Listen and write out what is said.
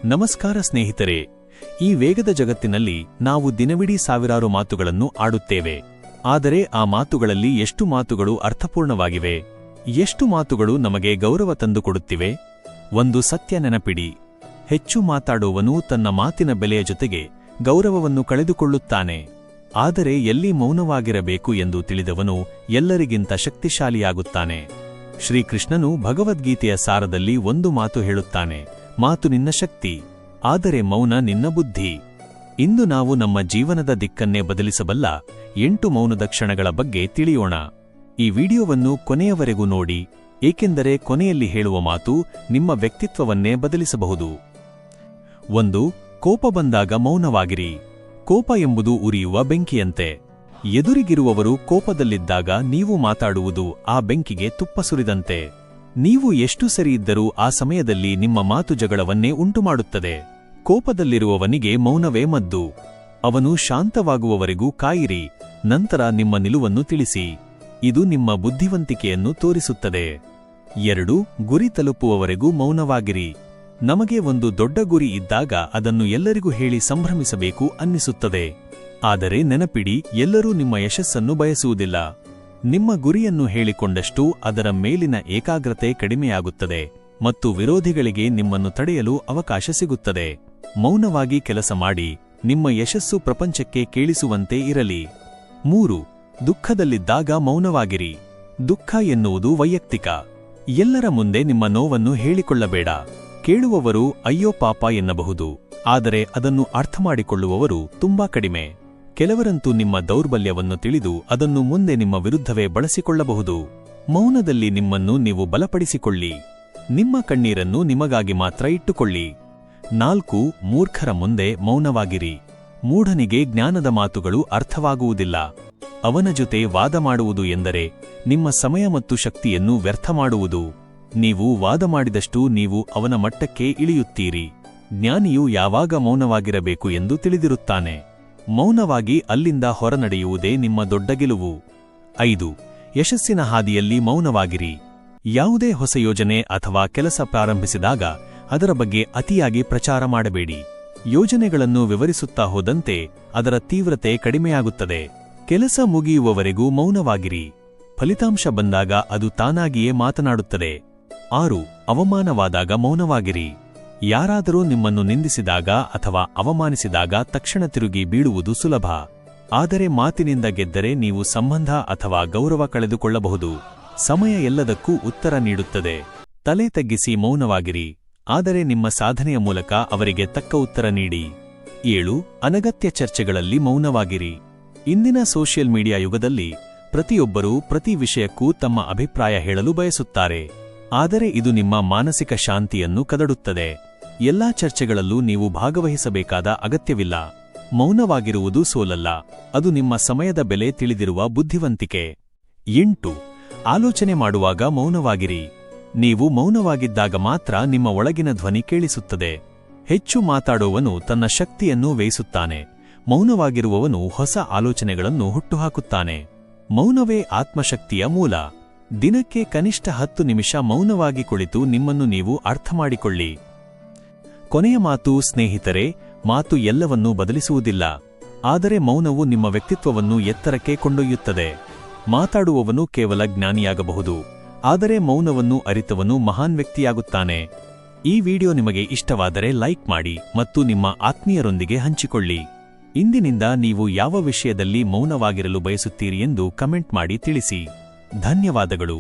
ನಮಸ್ಕಾರ ಸ್ನೇಹಿತರೆ. ಈ ವೇಗದ ಜಗತ್ತಿನಲ್ಲಿ ನಾವು ದಿನವಿಡೀ ಸಾವಿರಾರು ಮಾತುಗಳನ್ನು ಆಡುತ್ತೇವೆ. ಆದರೆ ಆ ಮಾತುಗಳಲ್ಲಿ ಎಷ್ಟು ಮಾತುಗಳು ಅರ್ಥಪೂರ್ಣವಾಗಿವೆ? ಎಷ್ಟು ಮಾತುಗಳು ನಮಗೆ ಗೌರವ ತಂದುಕೊಡುತ್ತಿವೆ? ಒಂದು ಸತ್ಯ ನೆನಪಿಡಿ, ಹೆಚ್ಚು ಮಾತಾಡುವವನು ತನ್ನ ಮಾತಿನ ಬೆಲೆಯ ಜೊತೆಗೆ ಗೌರವವನ್ನು ಕಳೆದುಕೊಳ್ಳುತ್ತಾನೆ. ಆದರೆ ಎಲ್ಲಿ ಮೌನವಾಗಿರಬೇಕು ಎಂದು ತಿಳಿದವನು ಎಲ್ಲರಿಗಿಂತ ಶಕ್ತಿಶಾಲಿಯಾಗುತ್ತಾನೆ. ಶ್ರೀಕೃಷ್ಣನು ಭಗವದ್ಗೀತೆಯ ಸಾರದಲ್ಲಿ ಒಂದು ಮಾತು ಹೇಳುತ್ತಾನೆ: ಮಾತು ನಿನ್ನ ಶಕ್ತಿ, ಆದರೆ ಮೌನ ನಿನ್ನ ಬುದ್ಧಿ. ಇಂದು ನಾವು ನಮ್ಮ ಜೀವನದ ದಿಕ್ಕನ್ನೇ ಬದಲಿಸಬಲ್ಲ 8 ಮೌನದ ಕ್ಷಣಗಳ ಬಗ್ಗೆ ತಿಳಿಯೋಣ. ಈ ವಿಡಿಯೋವನ್ನು ಕೊನೆಯವರೆಗೂ ನೋಡಿ, ಏಕೆಂದರೆ ಕೊನೆಯಲ್ಲಿ ಹೇಳುವ ಮಾತು ನಿಮ್ಮ ವ್ಯಕ್ತಿತ್ವವನ್ನೇ ಬದಲಿಸಬಹುದು. 1. ಕೋಪ ಬಂದಾಗ ಮೌನವಾಗಿರಿ. ಕೋಪ ಎಂಬುದು ಉರಿಯುವ ಬೆಂಕಿಯಂತೆ. ಎದುರಿಗಿರುವವರು ಕೋಪದಲ್ಲಿದ್ದಾಗ ನೀವು ಮಾತಾಡುವುದು ಆ ಬೆಂಕಿಗೆ ತುಪ್ಪ ಸುರಿದಂತೆ. ನೀವು ಎಷ್ಟು ಸರಿಯಿದ್ದರೂ ಆ ಸಮಯದಲ್ಲಿ ನಿಮ್ಮ ಮಾತು ಜಗಳವನ್ನೇ ಉಂಟುಮಾಡುತ್ತದೆ. ಕೋಪದಲ್ಲಿರುವವನಿಗೆ ಮೌನವೇ ಮದ್ದು. ಅವನು ಶಾಂತವಾಗುವವರೆಗೂ ಕಾಯಿರಿ, ನಂತರ ನಿಮ್ಮ ನಿಲುವನ್ನು ತಿಳಿಸಿ. ಇದು ನಿಮ್ಮ ಬುದ್ಧಿವಂತಿಕೆಯನ್ನು ತೋರಿಸುತ್ತದೆ. 2. ಗುರಿ ತಲುಪುವವರೆಗೂ ಮೌನವಾಗಿರಿ. ನಮಗೆ ಒಂದು ದೊಡ್ಡ ಗುರಿ ಇದ್ದಾಗ ಅದನ್ನು ಎಲ್ಲರಿಗೂ ಹೇಳಿ ಸಂಭ್ರಮಿಸಬೇಕು ಅನ್ನಿಸುತ್ತದೆ. ಆದರೆ ನೆನಪಿಡಿ, ಎಲ್ಲರೂ ನಿಮ್ಮ ಯಶಸ್ಸನ್ನು ಬಯಸುವುದಿಲ್ಲ. ನಿಮ್ಮ ಗುರಿಯನ್ನು ಹೇಳಿಕೊಂಡಷ್ಟು ಅದರ ಮೇಲಿನ ಏಕಾಗ್ರತೆ ಕಡಿಮೆಯಾಗುತ್ತದೆ ಮತ್ತು ವಿರೋಧಿಗಳಿಗೆ ನಿಮ್ಮನ್ನು ತಡೆಯಲು ಅವಕಾಶ ಸಿಗುತ್ತದೆ. ಮೌನವಾಗಿ ಕೆಲಸ ಮಾಡಿ, ನಿಮ್ಮ ಯಶಸ್ಸು ಪ್ರಪಂಚಕ್ಕೆ ಕೇಳಿಸುವಂತೆ ಇರಲಿ. 3. ದುಃಖದಲ್ಲಿದ್ದಾಗ ಮೌನವಾಗಿರಿ. ದುಃಖ ಎನ್ನುವುದು ವೈಯಕ್ತಿಕ. ಎಲ್ಲರ ಮುಂದೆ ನಿಮ್ಮ ನೋವನ್ನು ಹೇಳಿಕೊಳ್ಳಬೇಡ. ಕೇಳುವವರು ಅಯ್ಯೋ ಪಾಪ ಎನ್ನಬಹುದು, ಆದರೆ ಅದನ್ನು ಅರ್ಥಮಾಡಿಕೊಳ್ಳುವವರು ತುಂಬಾ ಕಡಿಮೆ. ಕೆಲವರಂತೂ ನಿಮ್ಮ ದೌರ್ಬಲ್ಯವನ್ನು ತಿಳಿದು ಅದನ್ನು ಮುಂದೆ ನಿಮ್ಮ ವಿರುದ್ಧವೇ ಬಳಸಿಕೊಳ್ಳಬಹುದು. ಮೌನದಲ್ಲಿ ನಿಮ್ಮನ್ನು ನೀವು ಬಲಪಡಿಸಿಕೊಳ್ಳಿ. ನಿಮ್ಮ ಕಣ್ಣೀರನ್ನು ನಿಮಗಾಗಿ ಮಾತ್ರ ಇಟ್ಟುಕೊಳ್ಳಿ. 4. ಮೂರ್ಖರ ಮುಂದೆ ಮೌನವಾಗಿರಿ. ಮೂಢನಿಗೆ ಜ್ಞಾನದ ಮಾತುಗಳು ಅರ್ಥವಾಗುವುದಿಲ್ಲ. ಅವನ ಜೊತೆ ವಾದ ಮಾಡುವುದು ಎಂದರೆ ನಿಮ್ಮ ಸಮಯ ಮತ್ತು ಶಕ್ತಿಯನ್ನು ವ್ಯರ್ಥ ಮಾಡುವುದು. ನೀವು ವಾದ ಮಾಡಿದಷ್ಟು ನೀವು ಅವನ ಮಟ್ಟಕ್ಕೆ ಇಳಿಯುತ್ತೀರಿ. ಜ್ಞಾನಿಯು ಯಾವಾಗ ಮೌನವಾಗಿರಬೇಕು ಎಂದು ತಿಳಿದಿರುತ್ತಾನೆ. ಮೌನವಾಗಿ ಅಲ್ಲಿಂದ ಹೊರನಡೆಯುವುದೇ ನಿಮ್ಮ ದೊಡ್ಡ ಗೆಲುವು. 5. ಯಶಸ್ಸಿನ ಹಾದಿಯಲ್ಲಿ ಮೌನವಾಗಿರಿ. ಯಾವುದೇ ಹೊಸ ಯೋಜನೆ ಅಥವಾ ಕೆಲಸ ಪ್ರಾರಂಭಿಸಿದಾಗ ಅದರ ಬಗ್ಗೆ ಅತಿಯಾಗಿ ಪ್ರಚಾರ ಮಾಡಬೇಡಿ. ಯೋಜನೆಗಳನ್ನು ವಿವರಿಸುತ್ತಾ ಹೋದಂತೆ ಅದರ ತೀವ್ರತೆ ಕಡಿಮೆಯಾಗುತ್ತದೆ. ಕೆಲಸ ಮುಗಿಯುವವರೆಗೂ ಮೌನವಾಗಿರಿ. ಫಲಿತಾಂಶ ಬಂದಾಗ ಅದು ತಾನಾಗಿಯೇ ಮಾತನಾಡುತ್ತದೆ. 6. ಅವಮಾನವಾದಾಗ ಮೌನವಾಗಿರಿ. ಯಾರಾದರೂ ನಿಮ್ಮನ್ನು ನಿಂದಿಸಿದಾಗ ಅಥವಾ ಅವಮಾನಿಸಿದಾಗ ತಕ್ಷಣ ತಿರುಗಿ ಬೀಳುವುದು ಸುಲಭ. ಆದರೆ ಮಾತಿನಿಂದ ಗೆದ್ದರೆ ನೀವು ಸಂಬಂಧ ಅಥವಾ ಗೌರವ ಕಳೆದುಕೊಳ್ಳಬಹುದು. ಸಮಯ ಎಲ್ಲದಕ್ಕೂ ಉತ್ತರ ನೀಡುತ್ತದೆ. ತಲೆ ತಗ್ಗಿಸಿ ಮೌನವಾಗಿರಿ, ಆದರೆ ನಿಮ್ಮ ಸಾಧನೆಯ ಮೂಲಕ ಅವರಿಗೆ ತಕ್ಕ ಉತ್ತರ ನೀಡಿ. 7. ಅನಗತ್ಯ ಚರ್ಚೆಗಳಲ್ಲಿ ಮೌನವಾಗಿರಿ. ಇಂದಿನ ಸೋಷಿಯಲ್ ಮೀಡಿಯಾ ಯುಗದಲ್ಲಿ ಪ್ರತಿಯೊಬ್ಬರೂ ಪ್ರತಿ ವಿಷಯಕ್ಕೂ ತಮ್ಮ ಅಭಿಪ್ರಾಯ ಹೇಳಲು ಬಯಸುತ್ತಾರೆ. ಆದರೆ ಇದು ನಿಮ್ಮ ಮಾನಸಿಕ ಶಾಂತಿಯನ್ನು ಕದಡುತ್ತದೆ. ಎಲ್ಲಾ ಚರ್ಚೆಗಳಲ್ಲೂ ನೀವು ಭಾಗವಹಿಸಬೇಕಾದ ಅಗತ್ಯವಿಲ್ಲ. ಮೌನವಾಗಿರುವುದು ಸೋಲಲ್ಲ, ಅದು ನಿಮ್ಮ ಸಮಯದ ಬೆಲೆ ತಿಳಿದಿರುವ ಬುದ್ಧಿವಂತಿಕೆ. 8. ಆಲೋಚನೆ ಮಾಡುವಾಗ ಮೌನವಾಗಿರಿ. ನೀವು ಮೌನವಾಗಿದ್ದಾಗ ಮಾತ್ರ ನಿಮ್ಮ ಒಳಗಿನ ಧ್ವನಿ ಕೇಳಿಸುತ್ತದೆ. ಹೆಚ್ಚು ಮಾತಾಡುವವನು ತನ್ನ ಶಕ್ತಿಯನ್ನು ವ್ಯಯಿಸುತ್ತಾನೆ. ಮೌನವಾಗಿರುವವನು ಹೊಸ ಆಲೋಚನೆಗಳನ್ನು ಹುಟ್ಟುಹಾಕುತ್ತಾನೆ. ಮೌನವೇ ಆತ್ಮಶಕ್ತಿಯ ಮೂಲ. ದಿನಕ್ಕೆ ಕನಿಷ್ಠ 10 ನಿಮಿಷ ಮೌನವಾಗಿ ಕುಳಿತು ನಿಮ್ಮನ್ನು ನೀವು ಅರ್ಥಮಾಡಿಕೊಳ್ಳಿ. ಕೊನೆಯ ಮಾತು ಸ್ನೇಹಿತರೆ, ಮಾತು ಎಲ್ಲವನ್ನೂ ಬದಲಿಸುವುದಿಲ್ಲ, ಆದರೆ ಮೌನವು ನಿಮ್ಮ ವ್ಯಕ್ತಿತ್ವವನ್ನು ಎತ್ತರಕ್ಕೆ ಕೊಂಡೊಯ್ಯುತ್ತದೆ. ಮಾತಾಡುವವನು ಕೇವಲ ಜ್ಞಾನಿಯಾಗಬಹುದು, ಆದರೆ ಮೌನವನ್ನು ಅರಿತವನು ಮಹಾನ್ ವ್ಯಕ್ತಿಯಾಗುತ್ತಾನೆ. ಈ ವಿಡಿಯೋ ನಿಮಗೆ ಇಷ್ಟವಾದರೆ ಲೈಕ್ ಮಾಡಿ ಮತ್ತು ನಿಮ್ಮ ಆತ್ಮೀಯರೊಂದಿಗೆ ಹಂಚಿಕೊಳ್ಳಿ. ಇಂದಿನಿಂದ ನೀವು ಯಾವ ವಿಷಯದಲ್ಲಿ ಮೌನವಾಗಿರಲು ಬಯಸುತ್ತೀರಿ ಎಂದು ಕಮೆಂಟ್ ಮಾಡಿ ತಿಳಿಸಿ. ಧನ್ಯವಾದಗಳು.